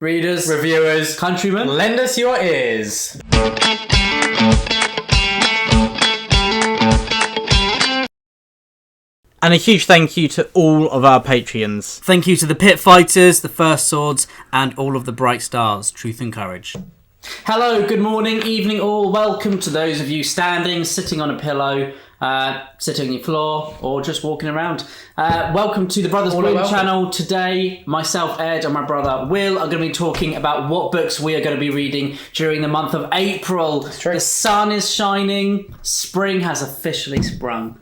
readers, reviewers, countrymen, lend us your ears. And a huge thank you to all of our Patreons. Thank you to the Pit Fighters, the First Swords, and all of the Bright Stars, Truth and Courage. Hello, good morning, evening all. Welcome to those of you standing, sitting on a pillow, sitting on your floor, or just walking around. Welcome to the Brothers Bloom channel. Today, myself, Ed, and my brother Will are going to be talking about what books we are going to be reading during the month of April. The sun is shining, spring has officially sprung,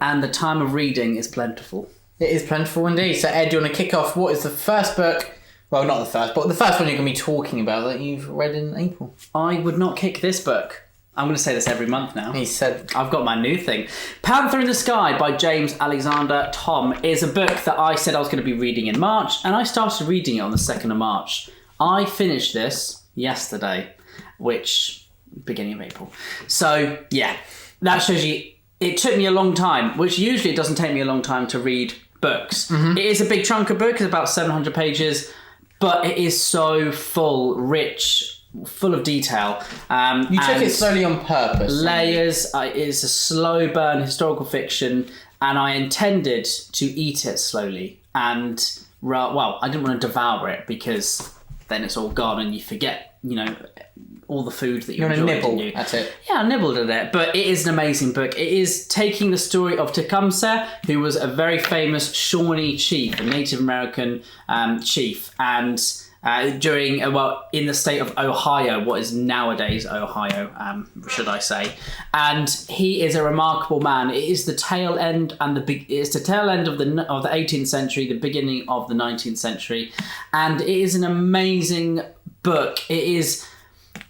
and the time of reading is plentiful. It is plentiful indeed. So Ed, do you want to kick off? What is the first book, well not the first, but the first one you're going to be talking about that you've read in April? I would not kick this book. I'm going to say this every month now. He said... I've got my new thing. Panther in the Sky by James Alexander Thom is a book that I said I was going to be reading in March, and I started reading it on the 2nd of March. I finished this yesterday, which, beginning of April. So, yeah, that shows you, it took me a long time, which usually it doesn't take me a long time to read books. It is a big chunk of book, it's about 700 pages, but it is so full, rich, full of detail. You took it slowly on purpose. Layers. It is a slow burn historical fiction, and I intended to eat it slowly. And, well, I didn't want to devour it because then it's all gone and you forget, you know, all the food that you enjoyed. Nibble at it. Yeah, I nibbled at it, but it is an amazing book. It is taking the story of Tecumseh, who was a very famous Shawnee chief, a Native American chief, and during, in the state of Ohio, what is nowadays Ohio, should I say. And he is a remarkable man. It is the tail end of the 18th century, the beginning of the 19th century. And it is an amazing book. It is...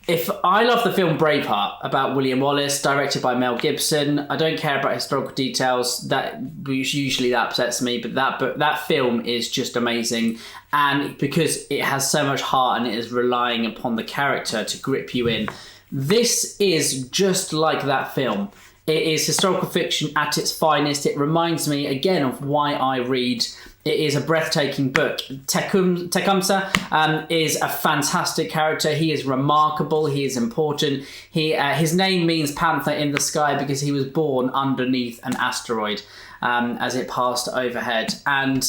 If I love the film Braveheart about William Wallace, directed by Mel Gibson, I don't care about historical details. That usually that upsets me, but that film is just amazing, and because it has so much heart and it is relying upon the character to grip you in. This is just like that film. It is historical fiction at its finest. It reminds me again of why I read. It is a breathtaking book. Tecumseh is a fantastic character. He is remarkable. He is important. His name means Panther in the sky because he was born underneath an asteroid as it passed overhead. And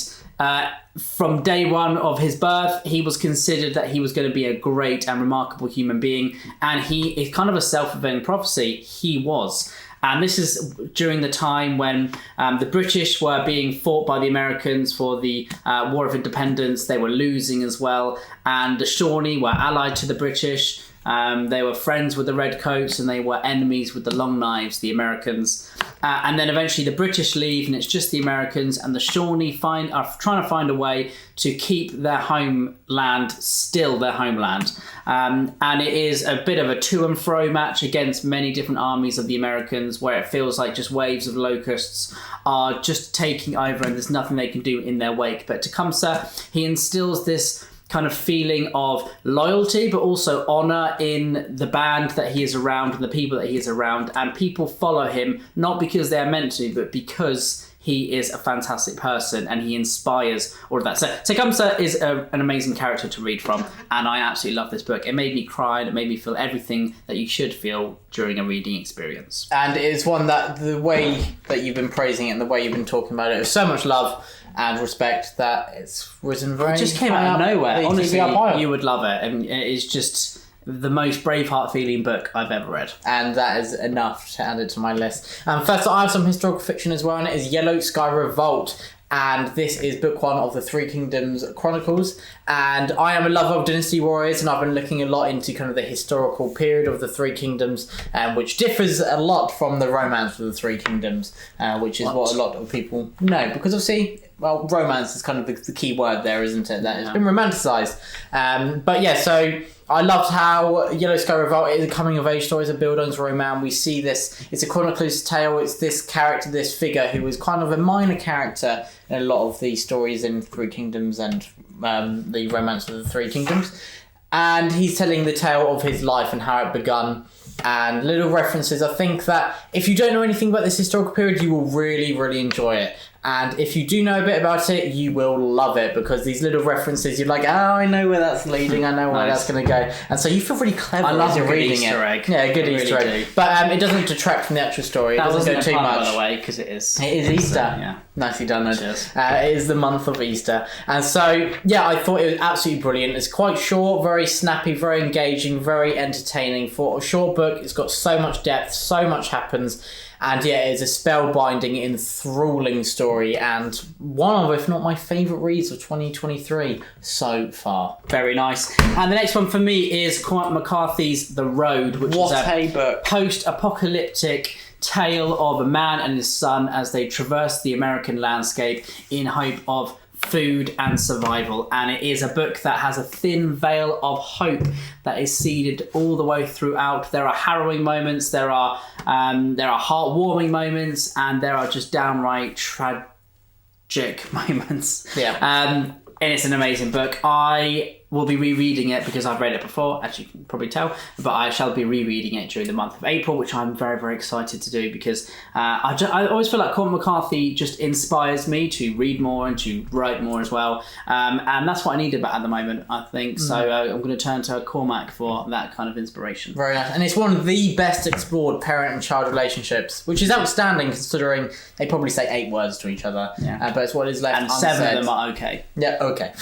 from day one of his birth, he was considered that he was going to be a great and remarkable human being. And he is kind of a self-fulfilling prophecy. He was. And this is during the time when the British were being fought by the Americans for the War of Independence. They were losing as well. And the Shawnee were allied to the British. They were friends with the Redcoats and they were enemies with the Long Knives, the Americans. And then eventually the British leave and it's just the Americans, and the Shawnee are trying to find a way to keep their homeland still their homeland. And it is a bit of a to and fro match against many different armies of the Americans, where it feels like just waves of locusts are just taking over and there's nothing they can do in their wake. But Tecumseh, he instills this kind of feeling of loyalty, but also honor in the band that he is around and the people that he is around. And people follow him, not because they're meant to, but because he is a fantastic person and he inspires all of that. So Tecumseh is an amazing character to read from, and I absolutely love this book. It made me cry and it made me feel everything that you should feel during a reading experience. And it is one that the way that you've been praising it and the way you've been talking about it, with so much love and respect, that it's risen very... It just came out of nowhere. Honestly, you would love it. And it is just the most Braveheart feeling book I've ever read. And that is enough to add it to my list. First, I have some historical fiction as well, and it is Yellow Sky Revolt. And this is book one of the Three Kingdoms Chronicles. And I am a lover of Dynasty Warriors, and I've been looking a lot into kind of the historical period of the Three Kingdoms, which differs a lot from the romance of the Three Kingdoms, which is what a lot of people know. Because obviously, well, romance is kind of the key word there, isn't it? That it's been romanticised. But yeah, so I loved how Yellow Sky Revolt is a coming-of-age story, it's a Bildungsroman. We see this, it's a chronicler's tale, it's this character, this figure who is kind of a minor character in a lot of the stories in Three Kingdoms and the romance of the Three Kingdoms. And he's telling the tale of his life and how it begun. And little references. I think that if you don't know anything about this historical period, you will really, really enjoy it. And if you do know a bit about it, you will love it, because these little references, you're like, oh, I know where that's leading, I know where that's going to go. And so you feel really clever as you're reading Easter it. egg. Yeah, a good Easter egg. But it doesn't detract from the actual story. It doesn't go too much. By the way, because it is. It is Easter. Yeah. Nicely done, Ed. Cheers. It is the month of Easter. And so, yeah, I thought it was absolutely brilliant. It's quite short, very snappy, very engaging, very entertaining. For a short book, it's got so much depth, so much happens. And yeah, it's a spellbinding, enthralling story, and one of, if not my favourite reads of 2023 so far. Very nice. And the next one for me is Cormac McCarthy's The Road, which is a book. Post-apocalyptic tale of a man and his son as they traverse the American landscape in hope of food and survival. And it is a book that has a thin veil of hope that is seeded all the way throughout. There are harrowing moments, there are heartwarming moments, and there are just downright tragic moments. Yeah. And it's an amazing book. I will be rereading it because I've read it before, as you can probably tell, but I shall be rereading it during the month of April, which I'm very, very excited to do, because I always feel like Cormac McCarthy just inspires me to read more and to write more as well. And that's what I need at the moment, I think. So I'm going to turn to Cormac for that kind of inspiration. Very nice. And it's one of the best explored parent and child relationships, which is outstanding considering they probably say 8 words to each other. Yeah. But it's what is left And unsaid. 7 of them are okay. Yeah, okay.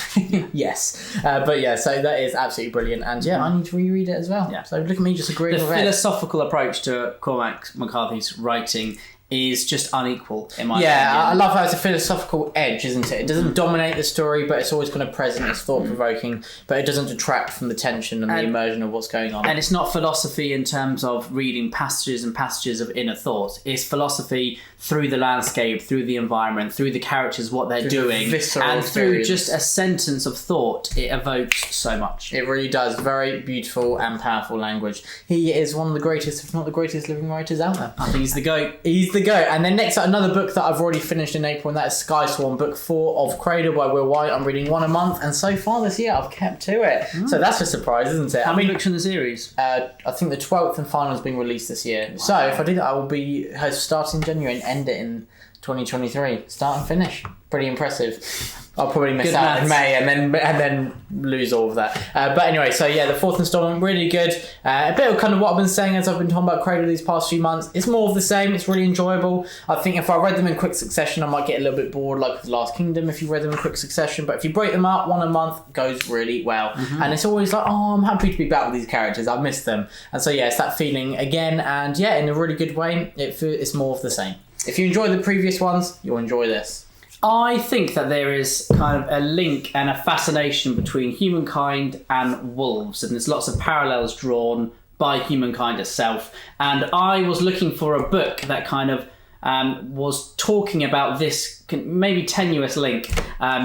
Yes. But yeah, so that is absolutely brilliant. And yeah, I need to reread it as well. Yeah. So look at me just agreeing The with it. philosophical approach to Cormac McCarthy's writing is just unequal, in my Yeah, opinion. I love how it's a philosophical edge, isn't it? It doesn't dominate the story, but it's always kind of present. It's thought-provoking, but it doesn't detract from the tension and the immersion of what's going on. And it's not philosophy in terms of reading passages and passages of inner thought. It's philosophy through the landscape, through the environment, through the characters, what they're doing, visceral and through experience. just a sentence of thought. It evokes so much. It really does. Very beautiful and powerful language. He is one of the greatest, if not the greatest, living writers out there. I think he's the GOAT. He's the GOAT. And then next up, another book that I've already finished in April, and that is Sky Swan, book 4 of Cradle by Will White. I'm reading 1 a month, and so far this year I've kept to it. So that's a surprise, isn't it? How many books in the series? I think the 12th and final is being released this year. Wow. So if I do that, I will be start in January and end it in 2023. Start and finish. Pretty impressive. I'll probably miss out in May and then lose all of that. But anyway, so yeah, the 4th installment, really good. A bit of kind of what I've been saying as I've been talking about Cradle these past few months. It's more of the same. It's really enjoyable. I think if I read them in quick succession, I might get a little bit bored, like The Last Kingdom, if you read them in quick succession. But if you break them up, 1 a month goes really well. And it's always like, oh, I'm happy to be back with these characters. I've missed them. And so yeah, it's that feeling again. And yeah, in a really good way, it's more of the same. If you enjoy the previous ones, you'll enjoy this. I think that there is kind of a link and a fascination between humankind and wolves, and there's lots of parallels drawn by humankind itself. And I was looking for a book that kind of was talking about this maybe tenuous link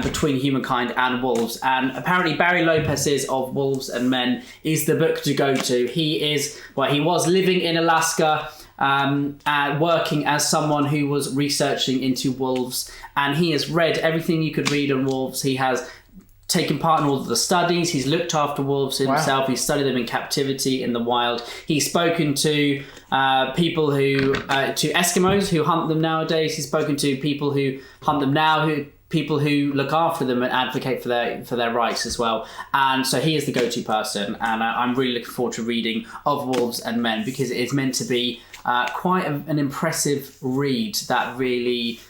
between humankind and wolves. And apparently Barry Lopez's of Wolves and Men is the book to go to. He was living in Alaska, working as someone who was researching into wolves, and he has read everything you could read on wolves. He has taken part in all of the studies. He's looked after wolves himself. Wow. He's studied them in captivity in the wild. He's spoken to people to Eskimos who hunt them nowadays. He's spoken to people who hunt them now, people who look after them and advocate for their rights as well. And so he is the go-to person, and I'm really looking forward to reading Of Wolves and Men, because it is meant to be quite an impressive read that really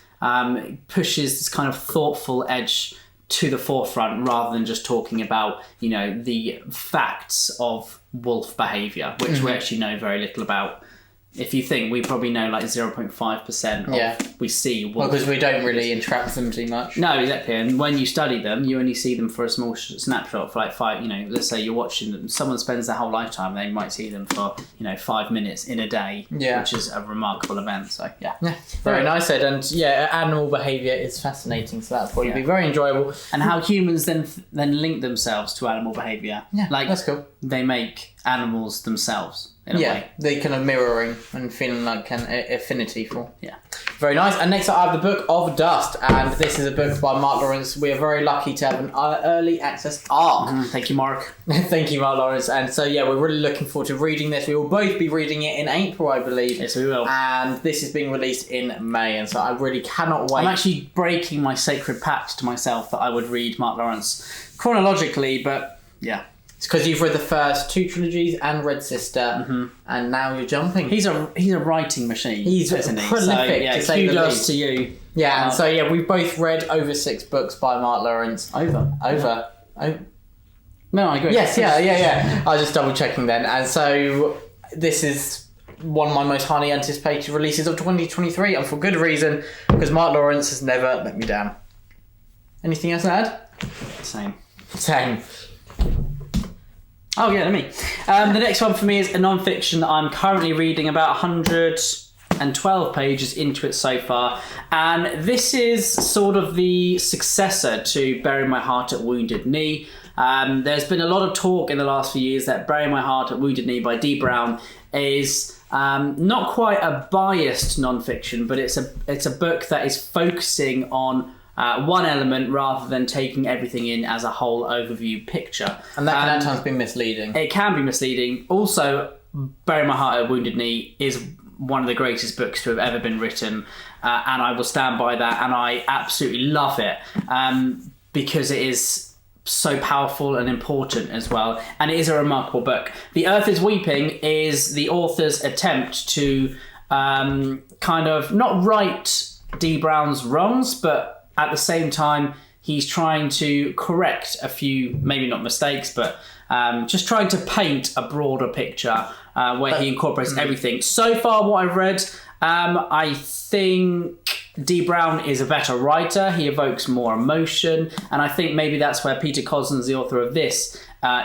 pushes this kind of thoughtful edge to the forefront, rather than just talking about, the facts of wolf behaviour, which we actually know very little about. If you think, we probably know like 0.5% of we see wolves. Well, because we don't really interact with them too much. No, exactly. And when you study them, you only see them for a small snapshot for like 5, let's say you're watching them. Someone spends their whole lifetime, they might see them for, 5 minutes in a day, which is a remarkable event. So, yeah. Very nice, Ed. And yeah, animal behaviour is fascinating, so that's probably be very enjoyable. And how humans then link themselves to animal behaviour. Yeah, that's cool. They make animals themselves in a way. They kind of mirroring and feeling like an affinity for. Yeah. Very nice. And next up, I have the Book of Dust, and this is a book by Mark Lawrence. We are very lucky to have an early access ARC. Thank you, Mark. Thank you, Mark Lawrence. And so, we're really looking forward to reading this. We will both be reading it in April, I believe. Yes, we will. And this is being released in May, and so I really cannot wait. I'm actually breaking my sacred pact to myself that I would read Mark Lawrence chronologically, but yeah. It's because you've read the first 2 trilogies and Red Sister, and now you're jumping. He's a writing machine. He's isn't he? prolific, to say the kudos least. to you. Yeah, and so we've both read over 6 books by Mark Lawrence. Over. No, I agree. Yes, yeah. I was just double checking then. And so this is one of my most highly anticipated releases of 2023, and for good reason, because Mark Lawrence has never let me down. Anything else to add? Same. Oh yeah, me. The next one for me is a non-fiction that I'm currently reading, about 112 pages into it so far, and this is sort of the successor to Bury My Heart at Wounded Knee. There's been a lot of talk in the last few years that Bury My Heart at Wounded Knee by Dee Brown is not quite a biased non-fiction, but it's a book that is focusing on one element rather than taking everything in as a whole overview picture. And that can at times be misleading. It can be misleading. Also, Bury My Heart at Wounded Knee is one of the greatest books to have ever been written, and I will stand by that, and I absolutely love it because it is so powerful and important as well, and it is a remarkable book. The Earth is Weeping is the author's attempt to kind of not right Dee Brown's wrongs, but at the same time, he's trying to correct a few, maybe not mistakes, but just trying to paint a broader picture where he incorporates everything. So far, what I've read, I think Dee Brown is a better writer. He evokes more emotion, and I think maybe that's where Peter Cozzens, the author of this,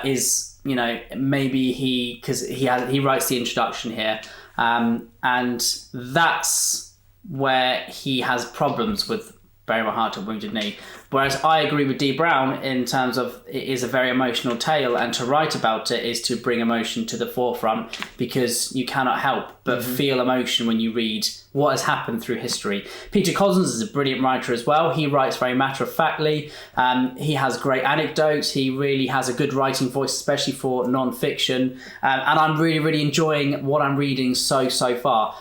is. Maybe because he writes the introduction here, and that's where he has problems with Bury My Heart at Wounded Knee. Whereas I agree with Dee Brown in terms of it is a very emotional tale, and to write about it is to bring emotion to the forefront, because you cannot help but feel emotion when you read what has happened through history. Peter Cozzens is a brilliant writer as well. He writes very matter-of-factly. He has great anecdotes. He really has a good writing voice, especially for non-fiction. And I'm really, really enjoying what I'm reading so far.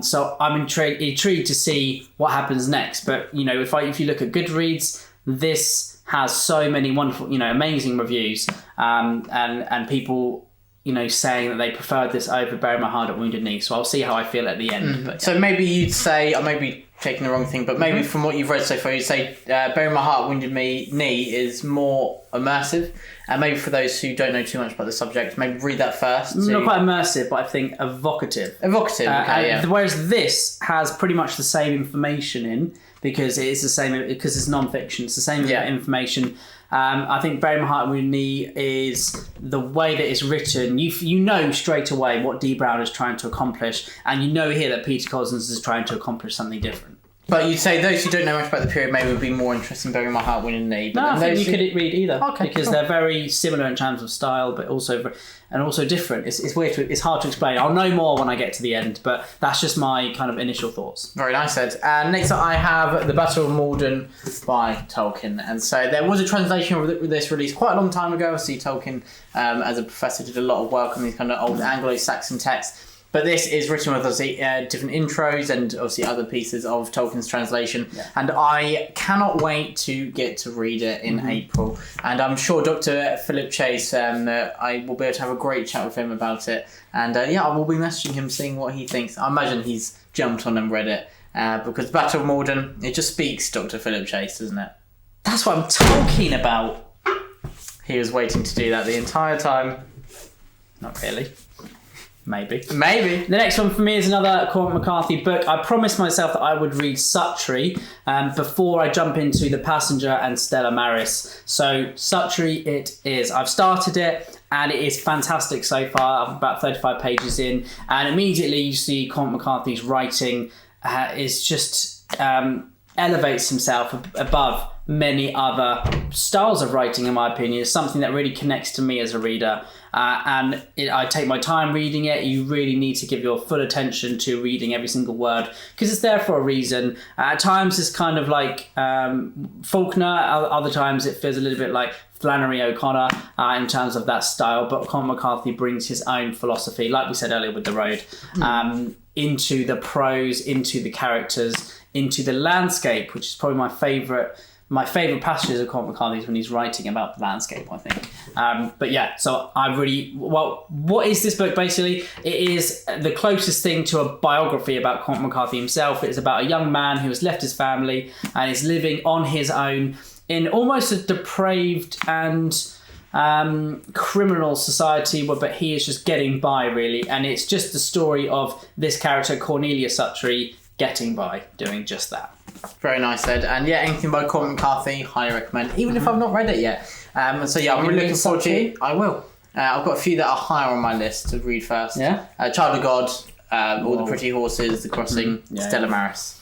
So I'm intrigued to see what happens next. But, if you look at Goodreads, this has so many wonderful, amazing reviews, and people, saying that they preferred this over Bury My Heart at Wounded Knee. So I'll see how I feel at the end. But, So maybe you'd say, I may be taking the wrong thing, but maybe from what you've read so far, you'd say Bury My Heart at Wounded Knee is more immersive. And maybe for those who don't know too much about the subject, maybe read that first. Not quite immersive, but I think evocative. Whereas this has pretty much the same information in, because it's non-fiction. It's the same information. I think Bury My Heart at Wounded Knee is the way that it's written. You know straight away what Dee Brown is trying to accomplish, and you know here that Peter Cozzens is trying to accomplish something different. But you'd say those who don't know much about the period maybe would be more interested in Bury My Heart at Wounded Knee. But no, I think you could read either. Okay, because they're very similar in terms of style, but also different. It's weird. It's hard to explain. I'll know more when I get to the end, but that's just my kind of initial thoughts. Very nice, Ed. And next up, I have The Battle of Morden by Tolkien. And so there was a translation of this released quite a long time ago. Obviously, Tolkien, as a professor, did a lot of work on these kind of old Anglo-Saxon texts. But this is written with obviously different intros and obviously other pieces of Tolkien's translation. Yeah. And I cannot wait to get to read it in April. And I'm sure Dr. Philip Chase, I will be able to have a great chat with him about it. And I will be messaging him, seeing what he thinks. I imagine he's jumped on and read it. Because Battle of Morden, it just speaks Dr. Philip Chase, doesn't it? That's what I'm talking about. He was waiting to do that the entire time. Not really. Maybe. The next one for me is another Cormac McCarthy book. I promised myself that I would read Suttree before I jump into The Passenger and Stella Maris. So Suttree it is. I've started it and it is fantastic so far. I'm about 35 pages in, and immediately you see Cormac McCarthy's writing is just elevates himself above many other styles of writing, in my opinion. It's something that really connects to me as a reader. I take my time reading it. You really need to give your full attention to reading every single word because it's there for a reason. At times it's kind of like Faulkner. Other times it feels a little bit like Flannery O'Connor in terms of that style. But Cormac McCarthy brings his own philosophy, like we said earlier with The Road, into the prose, into the characters, into the landscape, which is probably my favourite passages of Cormac McCarthy is when he's writing about the landscape, I think. But yeah, so what is this book basically? It is the closest thing to a biography about Cormac McCarthy himself. It's about a young man who has left his family and is living on his own in almost a depraved and criminal society, but he is just getting by, really. And it's just the story of this character, Cornelius Suttree, getting by, doing just that. Very nice, Ed. And yeah, anything by Cormac McCarthy, highly recommend, even if I've not read it yet. So yeah, I'm really looking forward to it. I will. I've got a few that are higher on my list to read first. Yeah. Child of God, All the Pretty Horses, The Crossing, Stella Maris.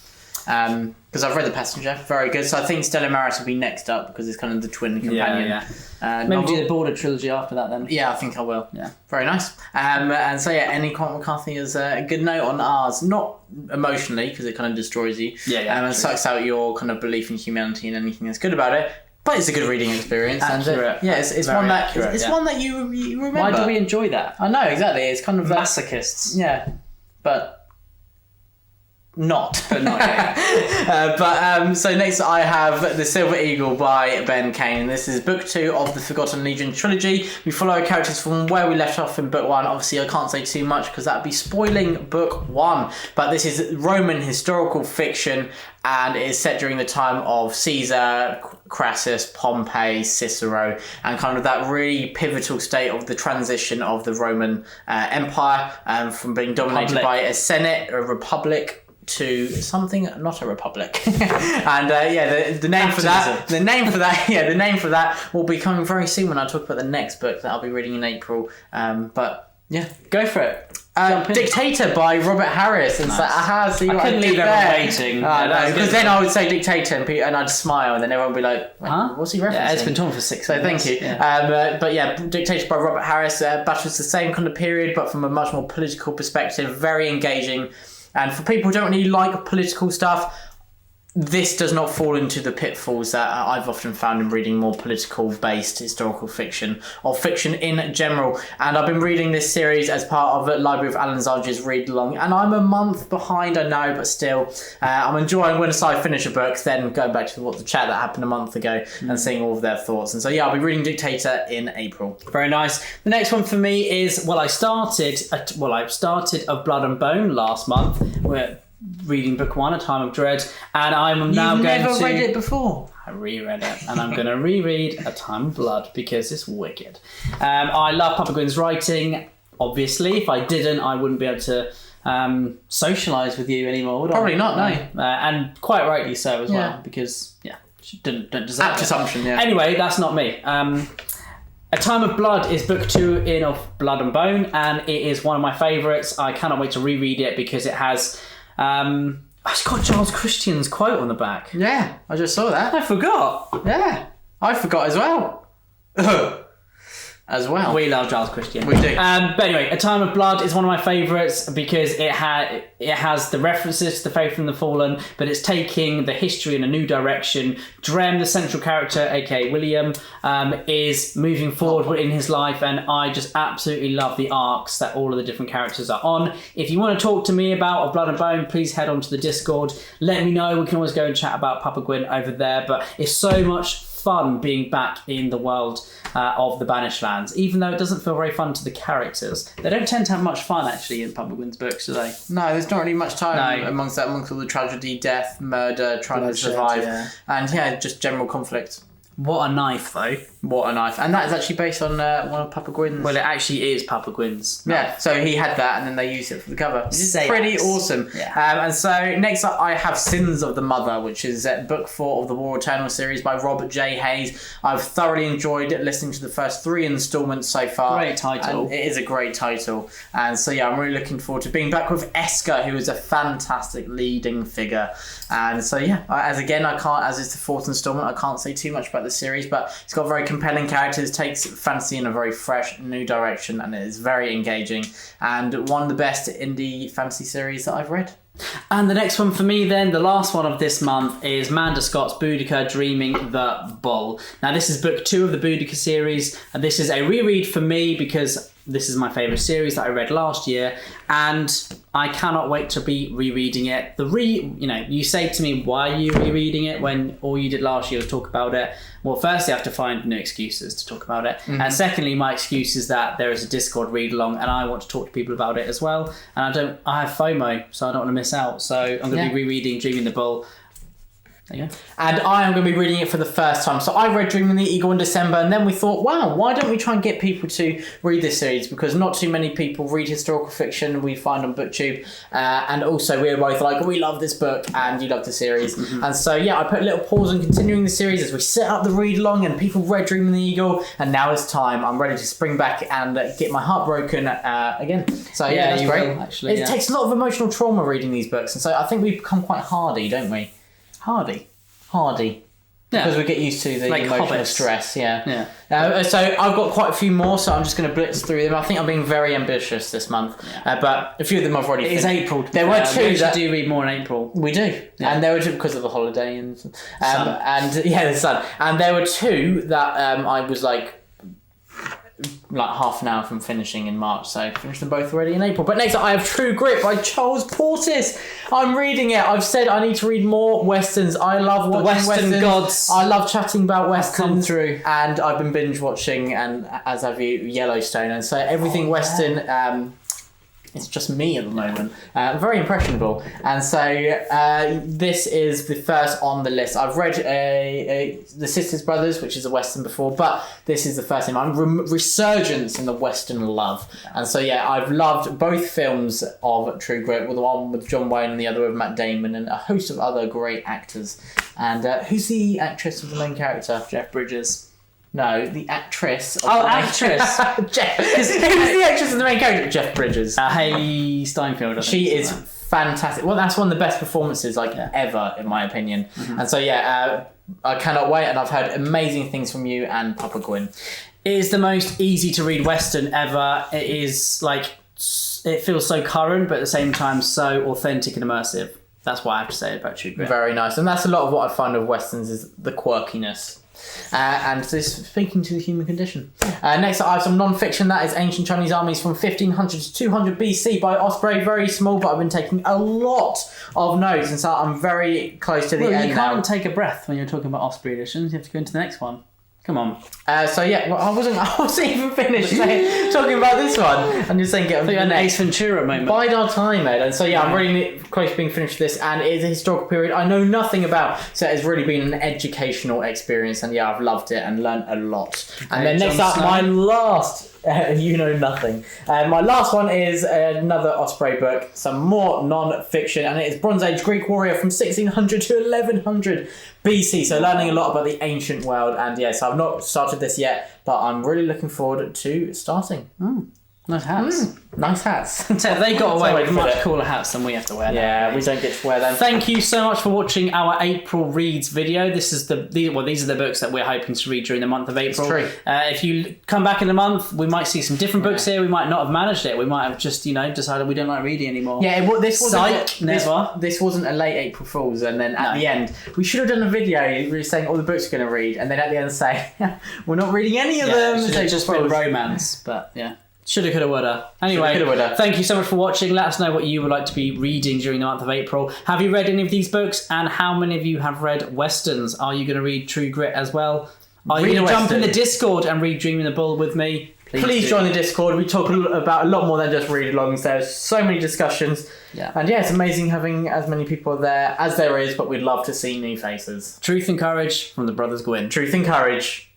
Because I've read The Passenger, very good. So I think Stella Maris will be next up because it's kind of the twin companion. Maybe do the Border trilogy after that then. Yeah, I think I will. Yeah, very nice. And so yeah, any Cormac McCarthy is a good note on ours. Not emotionally because it kind of destroys you. And sucks out your kind of belief in humanity and anything that's good about it. But it's a good reading experience. Accurate. And it's one that accurate, one that you remember. Why do we enjoy that? I know, exactly. It's kind of masochists. Yeah, but not. But not yet. So next I have The Silver Eagle by Ben Kane. This is book 2 of the Forgotten Legion trilogy. We follow our characters from where we left off in book 1. Obviously I can't say too much because that would be spoiling book 1. But this is Roman historical fiction and it is set during the time of Caesar, Crassus, Pompey, Cicero, and kind of that really pivotal state of the transition of the Roman Empire from being dominated by a Senate, a republic, to something not a republic. And the name for that will be coming very soon when I talk about the next book that I'll be reading in April. But yeah, go for it. Dictator by Robert Harris. And nice. So, I couldn't leave everyone waiting. Because then I would say Dictator and I'd smile and then everyone would be like, what's he referencing? Yeah, it's been talking for 6 So thank you. Yeah. But yeah, Dictator by Robert Harris battles the same kind of period but from a much more political perspective, very engaging. And for people who don't really like political stuff, this does not fall into the pitfalls that I've often found in reading more political-based historical fiction, or fiction in general. And I've been reading this series as part of the Library of Alan Zarge's Read Along, and I'm a month behind, I know, but still, I'm enjoying when I finish a book, then going back to the chat that happened a month ago and seeing all of their thoughts. And so, yeah, I'll be reading Dictator in April. Very nice. The next one for me is, I started Of Blood and Bone last month. We're reading book 1, A Time of Dread, and I'm now going to... You've never read it before? I reread it, and I'm going to reread A Time of Blood because it's wicked. I love Papa Gwyn's writing, obviously. If I didn't, I wouldn't be able to socialise with you anymore, would I? Probably not, no. And quite rightly so as well, because, she don't deserve Apt assumption, yeah. Anyway, that's not me. A Time of Blood is book 2 in Of Blood and Bone, and it is one of my favourites. I cannot wait to reread it because it has... it's got Giles Christian's quote on the back. Yeah, I just saw that. I forgot. Yeah, I forgot as well. We love Giles Christian. We do. But anyway, A Time of Blood is one of my favourites because it has the references to the Faith and the Fallen, but it's taking the history in a new direction. Drem, the central character, aka William, is moving forward in his life, and I just absolutely love the arcs that all of the different characters are on. If you want to talk to me about Of Blood and Bone, please head on to the Discord. Let me know. We can always go and chat about Papa Gwyn over there, but it's so much fun being back in the world of the Banished Lands, even though it doesn't feel very fun to the characters. They don't tend to have much fun, actually, in Papa Gwyn's books, do they? No, there's not really much time amongst all the tragedy, death, murder, trying to survive, and just general conflict. What a knife, though. What a knife. And that is actually based on one of Papa Gwyn's. Well, it actually is Papa Gwyn's. Yeah, so he had that and then they used it for the cover. Which is pretty awesome. Yeah. And so next up I have Sins of the Mother, which is book 4 of the War Eternal series by Robert J. Hayes. I've thoroughly enjoyed listening to the first 3 installments so far. Great title. And it is a great title. And so yeah, I'm really looking forward to being back with Esker, who is a fantastic leading figure. And so yeah, as it's the 4th installment, I can't say too much about the series, but it's got very compelling characters, takes fantasy in a very fresh new direction, and it is very engaging and one of the best indie fantasy series that I've read. And the next one for me then, the last one of this month, is Manda Scott's Boudica Dreaming the Bull. Now this is book 2 of the Boudica series, and this is a reread for me because this is my favourite series that I read last year, and I cannot wait to be rereading it. You say to me, why are you rereading it when all you did last year was talk about it? Well, firstly, I have to find new excuses to talk about it. And secondly, my excuse is that there is a Discord read along and I want to talk to people about it as well. And I have FOMO, so I don't want to miss out. So I'm going to be rereading Dreaming the Bull. There you go. And I am going to be reading it for the first time. So I read Dreaming the Eagle in December, and then we thought, wow, why don't we try and get people to read this series? Because not too many people read historical fiction we find on BookTube. And also we're both like, we love this book and you love the series. And so yeah, I put a little pause on continuing the series as we set up the read along and people read Dreaming the Eagle, and now it's time. I'm ready to spring back and get my heart broken again. So yeah, that's great. It takes a lot of emotional trauma reading these books, and so I think we become quite hardy, don't we? Hardy. Because we get used to the emotional stress, So I've got quite a few more, so I'm just going to blitz through them. I think I'm being very ambitious this month, but a few of them I've already finished. It is April. There were 2 that do read more in April. We do, and there were 2 because of the holiday and the sun. And there were 2 that I was like half an hour from finishing in March, so I finished them both already in April. But next up I have True Grit by Charles Portis. I'm reading it. I've said I need to read more westerns. I love watching Western gods. I love chatting about westerns. Come through. And I've been binge watching, and as have you, Yellowstone, and so everything Western. It's just me at the moment. Very impressionable. And so this is the first on the list. I've read The Sisters Brothers, which is a Western before, but this is the first time. I'm resurgence in the Western love. And so yeah, I've loved both films of True Grit, the one with John Wayne and the other with Matt Damon and a host of other great actors. And who's the actress of the main character? Jeff Bridges. No, the actress. Actress. Jeff. Who's the actress of the main character? Jeff Bridges. Hayley Steinfeld. She is fantastic. Well, that's one of the best performances ever, in my opinion. And so yeah, I cannot wait. And I've heard amazing things from you and Papa Gwyn. It is the most easy to read Western ever. It is it feels so current, but at the same time so authentic and immersive. That's what I have to say about True Grit. Very nice, and that's a lot of what I find of Westerns is the quirkiness. And this speaking to the human condition. Next up I have some non-fiction. That is Ancient Chinese Armies from 1500 to 200 BC by Osprey. Very small, but I've been taking a lot of notes, and so I'm very close to the end. You can't take a breath when you're talking about Osprey editions. You have to go into the next one. Come on. So yeah, well, I wasn't even finished talking about this one. I'm just saying, get an Ace Ventura moment. Bide our time, Ed. And so yeah, I'm really close to being finished with this, and it is a historical period I know nothing about, so it has really been an educational experience, and yeah, I've loved it and learned a lot. And then next up, my last. You know nothing. My last one is another Osprey book, some more non-fiction, and it is Bronze Age Greek warrior from 1600 to 1100 BC. So learning a lot about the ancient world, and yeah, so I've not started this yet, but I'm really looking forward to starting. Nice hats. Nice hats. So they got away with much cooler hats than we have to wear now. Yeah, we don't get to wear them. Thank you so much for watching our April Reads video. This is these are the books that we're hoping to read during the month of April. It's true. If you come back in a month, we might see some different books here. We might not have managed it. We might have just, decided we don't like reading anymore. Yeah, this wasn't a late April Fool's, and then at the end, we should have done a video really saying all the books we're going to read, and then at the end say, we're not reading any of them. It should have just been romance, but yeah. Shoulda, coulda, woulda. Anyway, thank you so much for watching. Let us know what you would like to be reading during the month of April. Have you read any of these books? And how many of you have read Westerns? Are you going to read True Grit as well? Are you going to jump in the Discord and read Dreaming the Bull with me? Please do. join the Discord. We talk about a lot more than just read-alongs. There's so many discussions. Yeah. And yeah, it's amazing having as many people there as there is, but we'd love to see new faces. Truth and courage from the Brothers Gwyn. Truth and courage.